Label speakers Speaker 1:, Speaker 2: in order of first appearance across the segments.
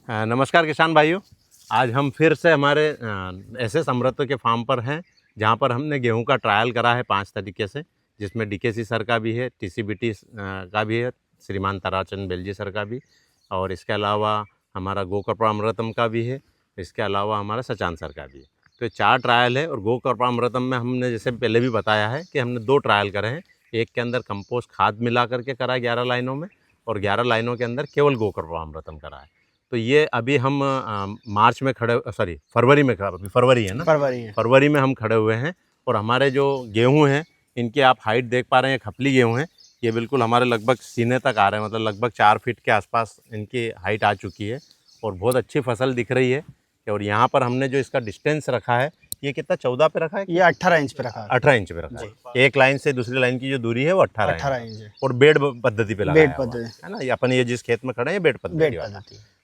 Speaker 1: नमस्कार किसान भाइयों। आज हम फिर से हमारे एसएस अमृत के फार्म पर हैं, जहां पर हमने गेहूं का ट्रायल करा है 5 तरीके से, जिसमें डीकेसी सर का भी है, टीसीबीटी का भी है, श्रीमान ताराचंद बेलजी सर का भी, और इसके अलावा हमारा गोकर्पा अमृतम का भी है, इसके अलावा हमारा सचान सर का भी है। तो ये 4 ट्रायल है। और गोकर्पा अमृतम में हमने जैसे पहले भी बताया है कि हमने 2 ट्रायल करे हैं। एक के अंदर कंपोस्ट खाद मिला करके करा है 11 लाइनों में, और 11 लाइनों के अंदर केवल गोकर्पा अमृतम करा है। तो ये अभी हम मार्च में फरवरी में अभी फरवरी है ना, फरवरी में हम खड़े हुए हैं। और हमारे जो गेहूं हैं इनके आप हाइट देख पा रहे हैं, खपली गेहूं हैं, ये बिल्कुल हमारे लगभग सीने तक आ रहे हैं, मतलब लगभग 4 फीट के आसपास इनकी हाइट आ चुकी है और बहुत अच्छी फसल दिख रही है। और यहाँ पर हमने जो इसका डिस्टेंस रखा है, ये कितना 14 पे रखा है,
Speaker 2: ये 18 इंच पे रखा है।
Speaker 1: 18 इंच पे रखा है। एक लाइन से दूसरी लाइन की जो दूरी है वो 18 इंच है। और बेड पद्धति पे लगाया है ना, ये अपन ये जिस खेत में खड़े हैं बेड पद्धति वाला।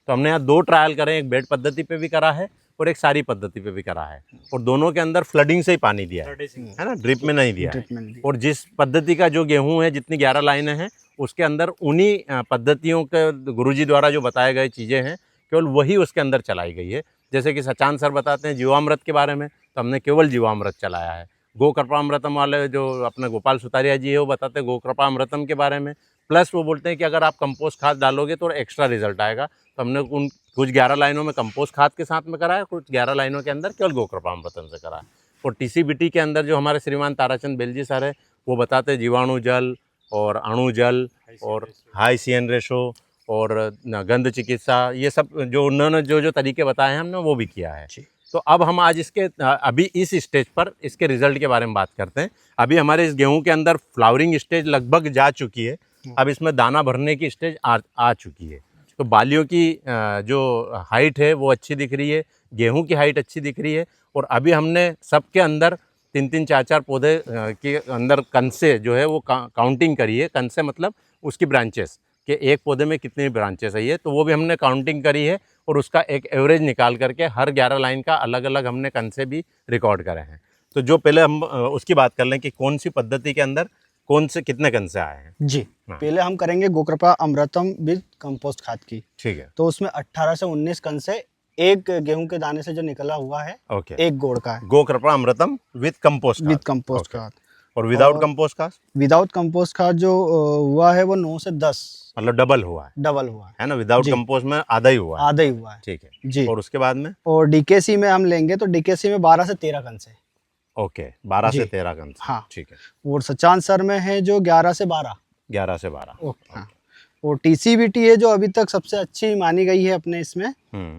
Speaker 1: तो हमने यहाँ 2 ट्रायल करे, एक बेड पद्धति पे भी करा है और एक सारी पद्धति पे भी करा है। और दोनों के अंदर फ्लडिंग से ही पानी दिया है ना, ड्रिप में नहीं दिया है। और जिस पद्धति का जो गेहूं है, जितनी 11 लाइनें हैं, उसके अंदर उन्हीं पद्धतियों के गुरुजी द्वारा जो बताए गए चीज़ें हैं, केवल वही उसके अंदर चलाई गई है। जैसे कि सचान सर बताते हैं जीवामृत के बारे में, तो हमने केवल जीवामृत चलाया है। गोकर्पा अमृतम वाले जो अपने गोपाल सुतारिया जी है, वो बताते हैं गोकर्पा अमृतम के बारे में। प्लस वो बोलते हैं कि अगर आप कंपोस्ट खाद डालोगे तो एक्स्ट्रा रिजल्ट आएगा। तो हमने उन कुछ 11 लाइनों में कंपोस्ट खाद के साथ में करा है, कुछ 11 लाइनों के अंदर केवल गोकर्पा अमृतम से करा है। और टीसीबीटी के अंदर जो हमारे श्रीमान ताराचंद बेलजी सर है, वो बताते हैं जीवाणु जल और अणु जल और हाई CN रेशो और गंध चिकित्सा, ये सब जो उन्होंने जो तरीके बताए हैं हमने वो भी किया है। तो अब हम आज इसके अभी इस स्टेज पर इसके रिजल्ट के बारे में बात करते हैं। अभी हमारे इस गेहूं के अंदर फ्लावरिंग स्टेज लगभग जा चुकी है, अब इसमें दाना भरने की स्टेज आ चुकी है। तो बालियों की जो हाइट है वो अच्छी दिख रही है, गेहूं की हाइट अच्छी दिख रही है। और अभी हमने सबके अंदर 3-3, 4-4 पौधे के अंदर कंसे जो है वो काउंटिंग करी है। कंसे मतलब उसकी ब्रांचेस कि एक पौधे में कितनी ब्रांचेस है, ये तो वो भी हमने काउंटिंग करी है। और उसका एक एवरेज निकाल करके हर 11 लाइन का अलग अलग हमने कंसे भी रिकॉर्ड करे हैं। तो जो पहले हम उसकी बात कर लें कि कौन सी पद्धति के अंदर कौन से कितने कंसे आए हैं
Speaker 2: जी। पहले हम करेंगे गोकर्पा अमृतम विद कंपोस्ट खाद की।
Speaker 1: ठीक है।
Speaker 2: तो उसमें 18 से 19 कंसे एक गेहूं के दाने से जो निकला हुआ है, एक गोड़ का है।
Speaker 1: गोकर्पा अमृतम विद कंपोस्ट
Speaker 2: खाद।
Speaker 1: और विदाउट कंपोस्ट खाद?
Speaker 2: विदाउट कंपोस्ट खाद जो हुआ है वो 9 से 10,
Speaker 1: मतलब डबल हुआ है ना। विदाउट कंपोस्ट में आधा ही हुआ है। ठीक है जी। और उसके बाद में
Speaker 2: और डीकेसी में हम लेंगे तो डीकेसी में 12 से 13 कंसे।
Speaker 1: ओके, 12 से 13 कंसे।
Speaker 2: हाँ
Speaker 1: ठीक है।
Speaker 2: और सचान सर में है जो 11 से 12।
Speaker 1: 11 से 12।
Speaker 2: ओके। हाँ। और टीसीबीटी है जो अभी तक सबसे अच्छी मानी गई है अपने इसमें,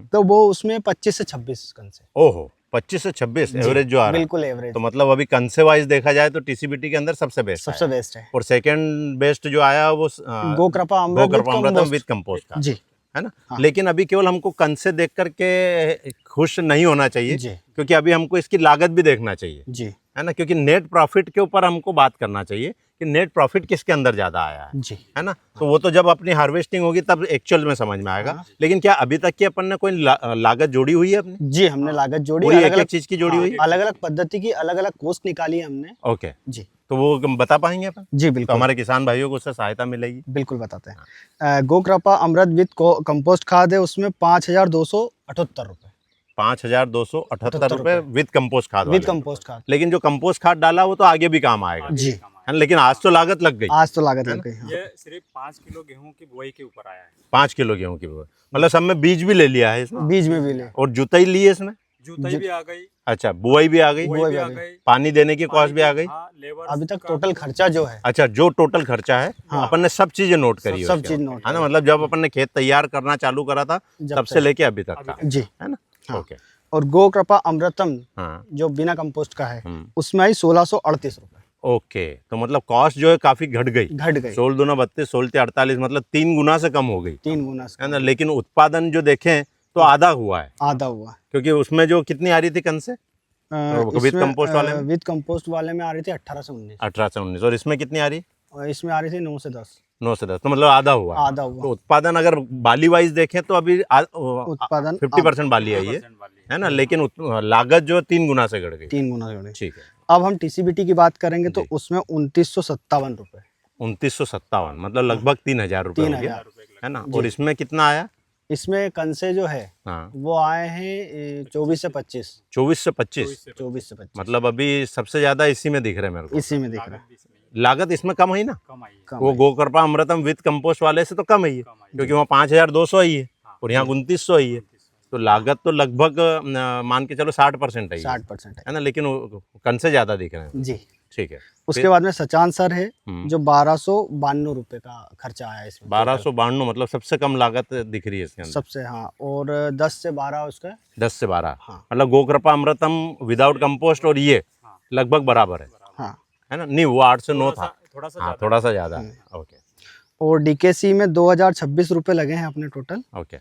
Speaker 2: तो वो उसमें 25 से 26 कंसे।
Speaker 1: ओहो, 25 से 26 एवरेज जो आ रहा है।
Speaker 2: बिल्कुल एवरेज।
Speaker 1: तो मतलब अभी कंसे वाइज देखा जाए तो टीसीबीटी के अंदर सबसे बेस्ट है। और सेकंड बेस्ट जो आया वो
Speaker 2: गोकर्पा अमृतम विद
Speaker 1: कंपोस्ट का
Speaker 2: जी,
Speaker 1: है ना। हाँ। लेकिन अभी केवल हमको कंसे देख करके खुश नहीं होना चाहिए, क्योंकि अभी हमको इसकी लागत भी देखना चाहिए जी, है ना। क्योंकि नेट प्रॉफिट के ऊपर हमको बात करना चाहिए कि नेट प्रॉफिट किसके अंदर ज्यादा आया है जी, है ना। तो वो तो जब अपनी हार्वेस्टिंग होगी तब एक्चुअल में समझ में आएगा। हाँ। लेकिन क्या अभी तक की अपन ने कोई लागत जोड़ी हुई है अपनी? जी, हमने लागत जोड़ी, अलग अलग चीज की जोड़ी हुई, अलग अलग पद्धति की अलग अलग कॉस्ट निकाली है हमने। ओके जी। तो वो बता पाएंगे अपन? जी बिल्कुल। तो हमारे किसान भाइयों को उससे सहायता मिलेगी। बिल्कुल बताते हैं।
Speaker 2: गोकर्पा अमृत विद कंपोस्ट खाद है, उसमें 5278 रुपए।
Speaker 1: 5278 रुपए विद कंपोस्ट खाद।
Speaker 2: विद कंपोस्ट खाद।
Speaker 1: लेकिन जो कंपोस्ट खाद डाला वो तो आगे भी काम आएगा जी, है ना। लेकिन आज तो लागत लग गई।
Speaker 3: ये सिर्फ 5 किलो गेहूं की बुआई के ऊपर आया है।
Speaker 1: 5 किलो गेहूं की बुआई, मतलब सब में बीज भी ले लिया है इसमें?
Speaker 2: बीज में भी ले,
Speaker 1: और जुताई ली है इसमें?
Speaker 3: जुताई भी आ गई।
Speaker 1: अच्छा, बुआई भी आ गई, पानी देने की कॉस्ट भी आ गई।
Speaker 2: अभी तक टोटल खर्चा जो है,
Speaker 1: अच्छा जो टोटल खर्चा है, अपन ने सब चीजें नोट करी है,
Speaker 2: सब चीज नोट
Speaker 1: है ना। मतलब जब अपन ने खेत तैयार करना चालू करा था तब से लेके अभी तक का
Speaker 2: जी,
Speaker 1: है ना। ओके।
Speaker 2: और गोकर्पा अमृतम जो बिना कंपोस्ट का है उसमें आई 1638 रुपए।
Speaker 1: ओके, तो मतलब कॉस्ट जो है काफी घट गई। 16 दूना 32, 16 ते 48, मतलब 3 गुना से कम हो गई।
Speaker 2: 3 गुना से,
Speaker 1: है ना। लेकिन उत्पादन जो देखें तो आधा हुआ है। क्योंकि उसमें जो कितनी आ रही थी कंसे विद कंपोस्ट वाले में?
Speaker 2: विद कंपोस्ट वाले में आ रही थी 18 से 19।
Speaker 1: 18 से 19। और इसमें कितनी आ रही?
Speaker 2: और इसमें आ रही थी 9 से 10।
Speaker 1: 9 से 10, तो मतलब आधा हुआ। तो उत्पादन अगर बाली वाइज देखें तो अभी उत्पादन 50% बाली आई है ना। लेकिन लागत जो 3 गुना से बढ़ गई।
Speaker 2: 3 गुना से बढ़ गई।
Speaker 1: ठीक है।
Speaker 2: अब हम टीसीबीटी की बात करेंगे तो उसमें 2957 रुपए।
Speaker 1: 2957, मतलब लगभग 3000 रुपए हो गया, है ना। और इसमें कितना आया?
Speaker 2: इसमें कंसे जो है
Speaker 1: हाँ,
Speaker 2: वो आए हैं 24 से 25।
Speaker 1: 24 से 25।
Speaker 2: 24 से 25
Speaker 1: मतलब अभी सबसे ज्यादा इसी में दिख रहे हैं मेरे को।
Speaker 2: इसी में दिख रहा है।
Speaker 1: लागत इसमें कम है ना,
Speaker 3: कम आई है।
Speaker 2: कम
Speaker 1: वो
Speaker 2: है।
Speaker 1: गोकर्पा अमृतम विद कंपोस्ट वाले से तो कम है,
Speaker 3: कम आई है।
Speaker 1: क्योंकि वहाँ 5200 ही है और यहाँ 2900 ही है। तो लागत तो लगभग मान के चलो 60% है,
Speaker 2: 60%
Speaker 1: है ना, लेकिन कन से ज्यादा दिख रहे हैं।
Speaker 2: जी।
Speaker 1: ठीक है।
Speaker 2: उसके बाद में सचान सर है
Speaker 1: हम्म।
Speaker 2: जो 1292 रुपए का खर्चा आया इसमें।
Speaker 1: 1292 मतलब सबसे कम लागत दिख रही है इसके अंदर।
Speaker 2: सबसे, हाँ। और 10 से 12 उसका
Speaker 1: 10 से 12,
Speaker 2: हाँ।
Speaker 1: मतलब गोकर्पा अमृतम विदाउट कंपोस्ट और ये लगभग बराबर
Speaker 2: हाँ।
Speaker 1: है ना। नहीं, वो 8 से 9 था।
Speaker 3: थोड़ा सा
Speaker 1: हाँ, थोड़ा सा ज्यादा है। ओके
Speaker 2: और डीकेसी में 2026 रुपए लगे हैं अपने टोटल।
Speaker 1: ओके।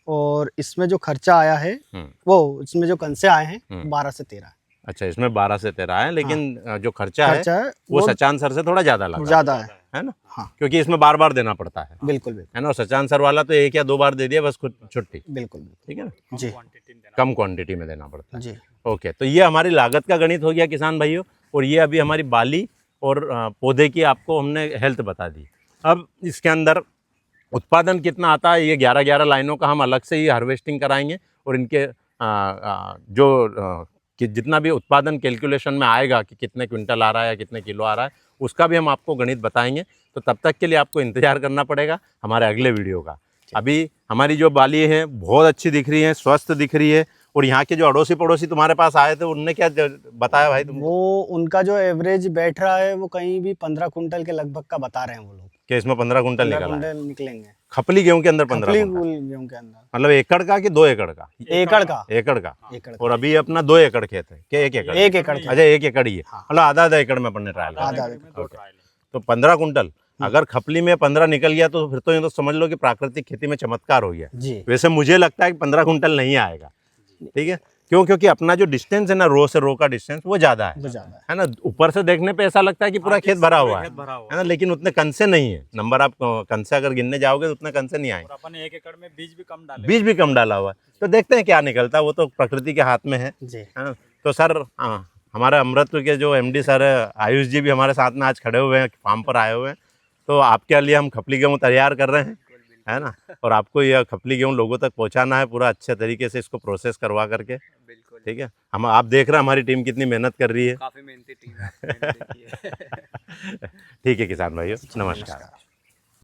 Speaker 2: और इसमें जो खर्चा आया है वो इसमें जो कंसे आए हैं 12 से 13।
Speaker 1: अच्छा, इसमें 12 से 13 है, लेकिन जो खर्चा है
Speaker 2: खर्चा है
Speaker 1: वो सचान सर से थोड़ा ज्यादा लगा
Speaker 2: ज्यादा है
Speaker 1: ना।
Speaker 2: हाँ।
Speaker 1: क्योंकि इसमें बार बार देना पड़ता है,
Speaker 2: बिल्कुल बिल्कुल
Speaker 1: है ना। और सचान सर वाला तो 1 या 2 बार दे दिया बस, खुद छुट्टी।
Speaker 2: बिल्कुल
Speaker 1: ठीक है ना,
Speaker 2: जी
Speaker 1: कम क्वांटिटी में देना पड़ता है।
Speaker 2: जी।
Speaker 1: ओके, तो ये हमारी लागत का गणित हो गया किसान भाइयों। और ये अभी हमारी बाली और पौधे की आपको हमने हेल्थ बता दी। अब इसके अंदर उत्पादन कितना आता है, ये 11-11 लाइनों का हम अलग से ही हार्वेस्टिंग कराएंगे। और इनके कि जितना भी उत्पादन कैलकुलेशन में आएगा कि कितने क्विंटल आ रहा है या कितने किलो आ रहा है, उसका भी हम आपको गणित बताएंगे। तो तब तक के लिए आपको इंतजार करना पड़ेगा हमारे अगले वीडियो का। अभी हमारी जो बाली है बहुत अच्छी दिख रही है, स्वस्थ दिख रही है। और यहाँ के जो अड़ोसी पड़ोसी तुम्हारे पास आए थे उनने क्या बताया भाई तुमको?
Speaker 2: वो उनका जो एवरेज बैठ रहा है वो कहीं भी 15 कुंटल के लगभग का बता रहे हैं वो लोग।
Speaker 1: कि इसमें 15 कुंटल
Speaker 2: 15
Speaker 1: निकला है।
Speaker 2: कुंटल निकलेंगे
Speaker 1: खपली गेहूं के अंदर 15
Speaker 2: खपली
Speaker 1: कुंटल,
Speaker 2: गेहूं के अंदर।
Speaker 1: मतलब एकड़ का कि 2 एकड़ का?
Speaker 2: एकड़ का।
Speaker 1: एकड़ का।
Speaker 2: एकड़
Speaker 1: और अभी अपना 2 एकड़ खेत है क्या? 1 एकड़?
Speaker 2: 1 एकड़ का।
Speaker 1: अच्छा, 1 एकड़ ही है, मतलब आधा एकड़ में अपन ने ट्रायल किया।
Speaker 2: आधा
Speaker 1: तो 15 कुंटल अगर खपली में 15 निकल गया तो फिर तो ये तो समझ लो कि प्राकृतिक खेती में चमत्कार हो गया।
Speaker 2: जी।
Speaker 1: वैसे मुझे लगता है कि 15 कुंटल नहीं आएगा। ठीक है, क्यों? क्योंकि अपना जो डिस्टेंस है ना, रो से रो का डिस्टेंस वो ज्यादा है ना। ऊपर से देखने पे ऐसा लगता है कि पूरा खेत भरा हुआ है ना, लेकिन उतने कंसे नहीं है। नंबर आप कंसे अगर गिनने जाओगे तो उतने कंसे नहीं आएंगे।
Speaker 3: अपन 1 एकड़ में बीज भी कम डाले,
Speaker 1: बीज भी कम डाला हुआ है। तो देखते हैं क्या निकलता है, वो तो प्रकृति के हाथ में है ना। तो सर हमारे अमृत के जो MD सर है आयुष जी भी हमारे साथ में आज खड़े हुए हैं, फार्म पर आए हुए हैं। तो आपके लिए हम खपली गेहूँ तैयार कर रहे हैं, है ना। और आपको यह खपली गेहूँ लोगों तक पहुंचाना है पूरा अच्छे तरीके से, इसको प्रोसेस करवा करके। ठीक है, हम आप देख रहे हैं हमारी टीम कितनी मेहनत कर रही है।
Speaker 4: काफी मेहनती टीम है।
Speaker 1: ठीक है किसान भाइयों, नमस्कार।